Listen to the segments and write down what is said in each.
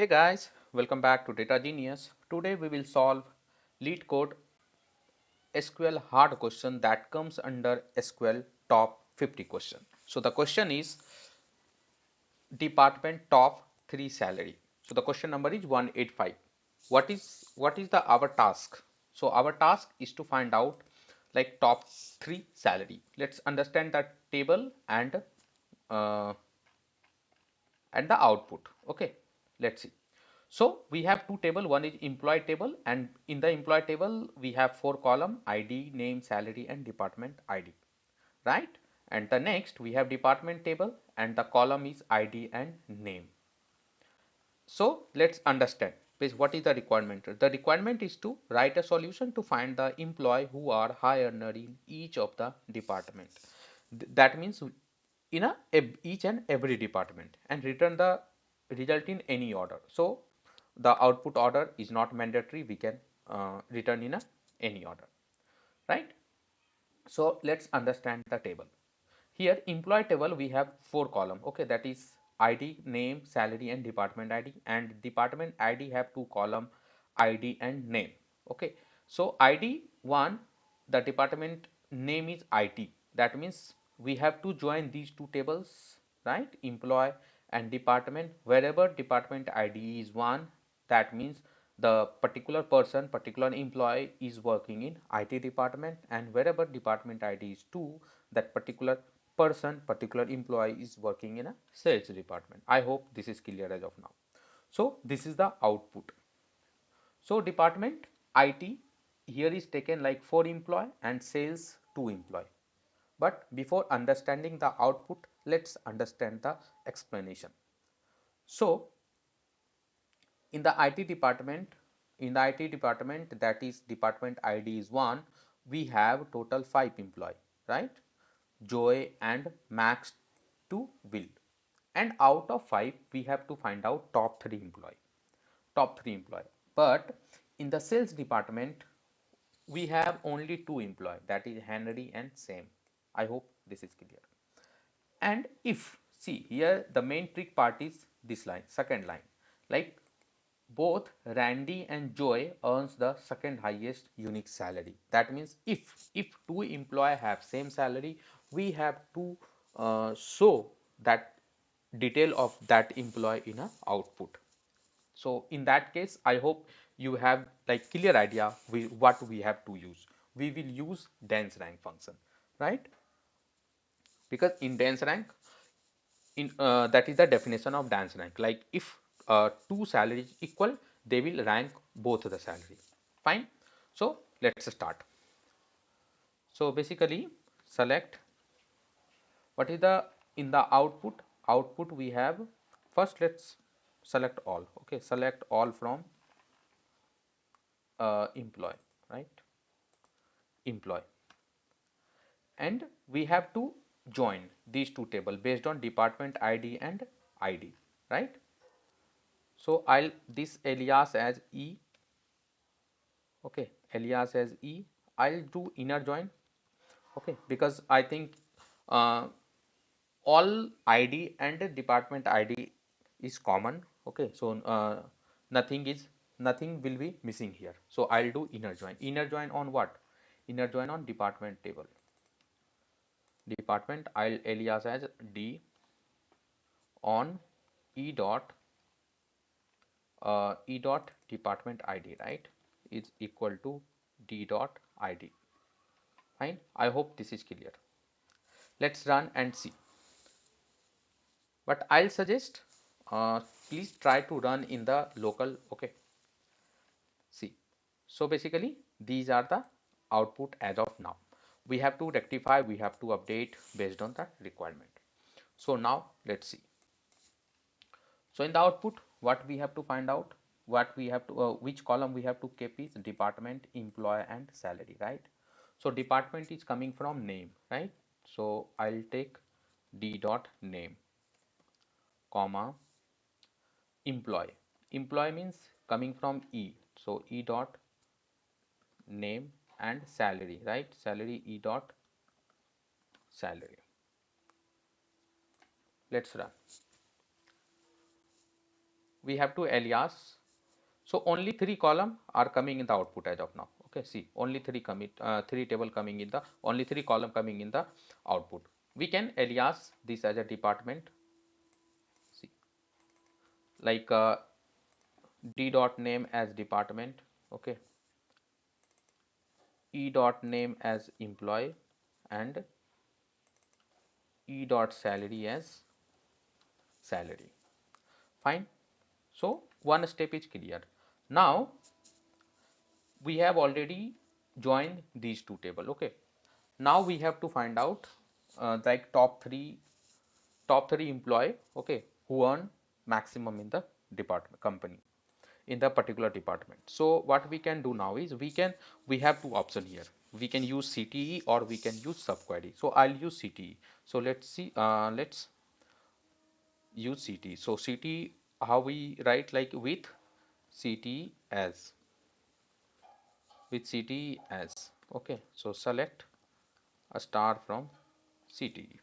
Hey guys, welcome back to Data Genius. Today we will solve Leetcode SQL hard question that comes under SQL top 50 question. So the question is department top 3 salary. So the question number is 185. What is the our task? So our task is to find out like top 3 salary. Let's understand the table uh, and the output. Okay, let's see. So we have two table, one is employee table, and in the employee table we have four column: ID, name, salary and department ID, right? And the next we have department table and the column is ID and name. So let's understand what is the requirement. The requirement is to write a solution to find the employee who are high earner in each of the department. That means in each and every department, and return the result in any order. So the output order is not mandatory, we can return in any order, right? So let's understand the table. Here employee table we have four column, okay, that is ID, name, salary and department ID, and department ID have two column, ID and name. Okay, so ID one, the department name is IT, that means we have to join these two tables, right? Employee and department, wherever department ID is one, that means the particular person, particular employee is working in IT department, and wherever department ID is 2, that particular person, particular employee is working in a sales department. I hope this is clear as of now. So this is the output. So department IT here is taken like 4 employee and sales 2 employee. But before understanding the output, let's understand the explanation. So in the IT department, that is department ID is 1, we have total 5 employee, right? Joy and Max to Will. And out of 5 we have to find out top 3 employee. But in the sales department we have only 2 employee, that is Henry and Sam. I hope this is clear. And if see here, the main trick part is this line, second line, like both Randy and Joy earns the second highest unique salary. That means if two employee have same salary, we have to show that detail of that employee in a output. So in that case, I hope you have like clear idea what we have to use. We will use dense rank function, right? Because in dense rank, in that is the definition of dense rank. Like if two salaries equal, they will rank both the salary. Fine. So let's start. So basically, select what is the in the output. Output we have first. Let's select all. Okay, select all from employee, right? Employee, and we have to join these two tables based on department ID and ID, right? So I'll this alias as E, okay, alias as E. I'll do inner join, okay, because I think uh, all ID and department ID is common, okay, so nothing will be missing here. So I'll do inner join. Inner join on what? Inner join on department table. Department I'll alias as D on E dot E dot department ID, right, is equal to D dot ID. Fine. I hope this is clear. Let's run and see. But I'll suggest please try to run in the local. Okay. See. So basically these are the output as of now. We have to rectify, we have to update based on the requirement. So now let's see. So in the output, what we have to find out, what we have to which column we have to keep is department, employee and salary, right? So department is coming from name, right? So I'll take D dot name, comma, employee. Employee means coming from E, so E dot name and salary, right? Salary E dot salary. Let's run. we have to alias. So only 3 column are coming in the output as of now. Okay, see, only 3 table coming in the, only 3 column coming in the output. We can alias this as a department. See, like d dot name as department. Okay, e dot name as employee, and e dot salary as salary. Fine. So one step is clear. Now we have already joined these two tables. Okay, now we have to find out like top three employee, okay, who earn maximum in the department company, in the particular department. So what we can do now is we have two options here. We can use CTE or we can use subquery. So I'll use CTE. So let's see, let's use CTE. So CTE, how we write, like CTE as with CTE as. Okay, so select a star from CTE.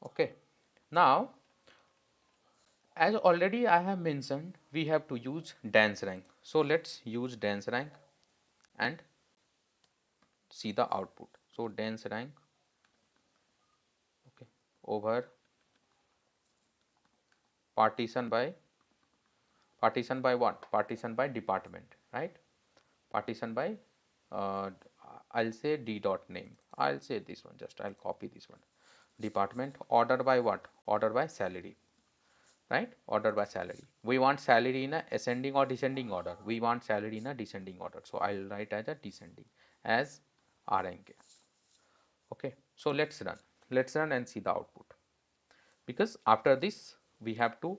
Okay, now as already I have mentioned, we have to use dance rank. So let's use dance rank and see the output. So dance rank, okay, over partition by what? Partition by department, right? Partition by uh, I'll say d dot name. I'll say this one, just I'll copy this one. Department, order by what? Order by salary, right? Order by salary. We want salary in a ascending or descending order. We want salary in a descending order. So I'll write as a descending as RNK. Okay, so let's run and see the output, because after this we have to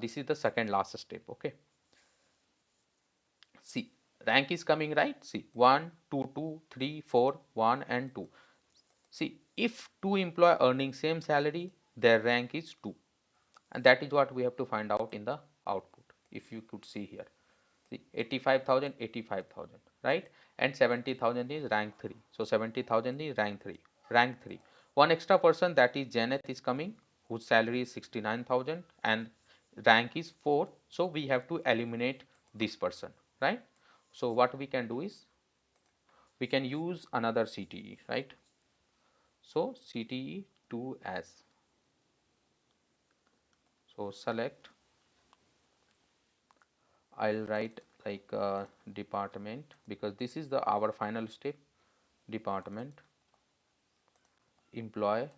this is the second last step. Okay, see, rank is coming, right? See, 1 2 2 3 4 1 and 2. See, if two employee earning same salary, their rank is 2, and that is what we have to find out in the output. If you could see here, see, 85,000 85,000, right? And 70,000 is rank 3. So 70,000 is rank 3. One extra person, that is Janet, is coming, whose salary is 69,000 and rank is 4. So we have to eliminate this person, right? So what we can do is we can use another CTE, right? So CTE 2 as. So select, I'll write like department, because this is the our final step. Department, employee,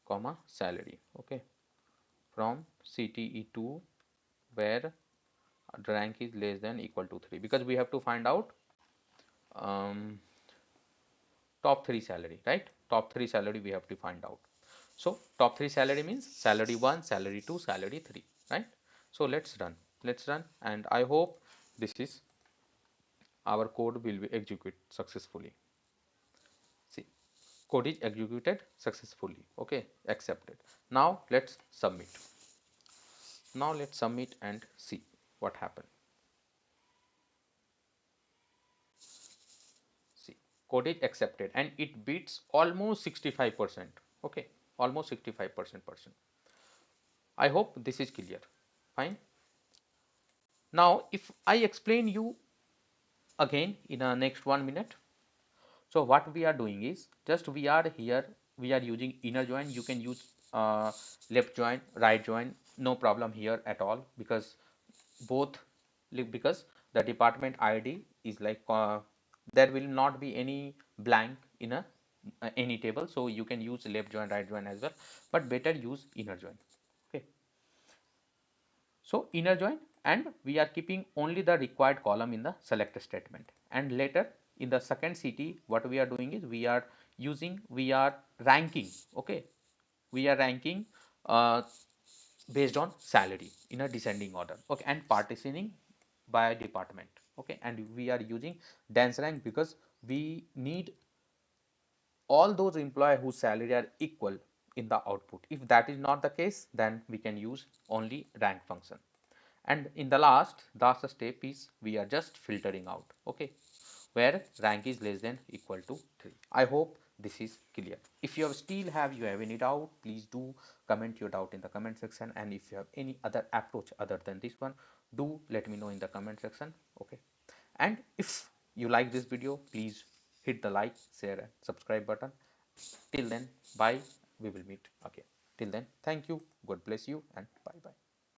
comma salary. Okay, from CTE2, where rank is less than equal to 3, because we have to find out um, top 3 salary, right? Top 3 salary we have to find out. So top 3 salary means salary 1, salary 2, salary 3, right? So let's run, and I hope this is our code will be executed successfully. See, code is executed successfully. Okay, accepted. Now let's submit and see what happened. See, code is accepted and it beats almost 65%. Okay, almost 65%. I hope this is clear. Fine. Now if I explain you again in a next 1 minute. So what we are doing is, just we are here, we are using inner join. You can use left join, right join, no problem here at all, because both, because the department ID is like there will not be any blank in a any table, so you can use left join, right join as well, but better use inner join. Okay, so inner join, and we are keeping only the required column in the select statement, and later in the second CT what we are doing is we are ranking. Okay, we are ranking based on salary in a descending order. Okay, and partitioning by department. Okay, and we are using dense rank because we need all those employees whose salary are equal in the output. If that is not the case, then we can use only rank function. And in the last step is we are just filtering out. Okay, where rank is less than equal to 3. I hope this is clear. If you still have any doubt, please do comment your doubt in the comment section, and if you have any other approach other than this one, do let me know in the comment section. Okay, and if you like this video, please hit the like, share and subscribe button. Till then, bye. We will meet again. Till then, thank you, God bless you, and bye bye.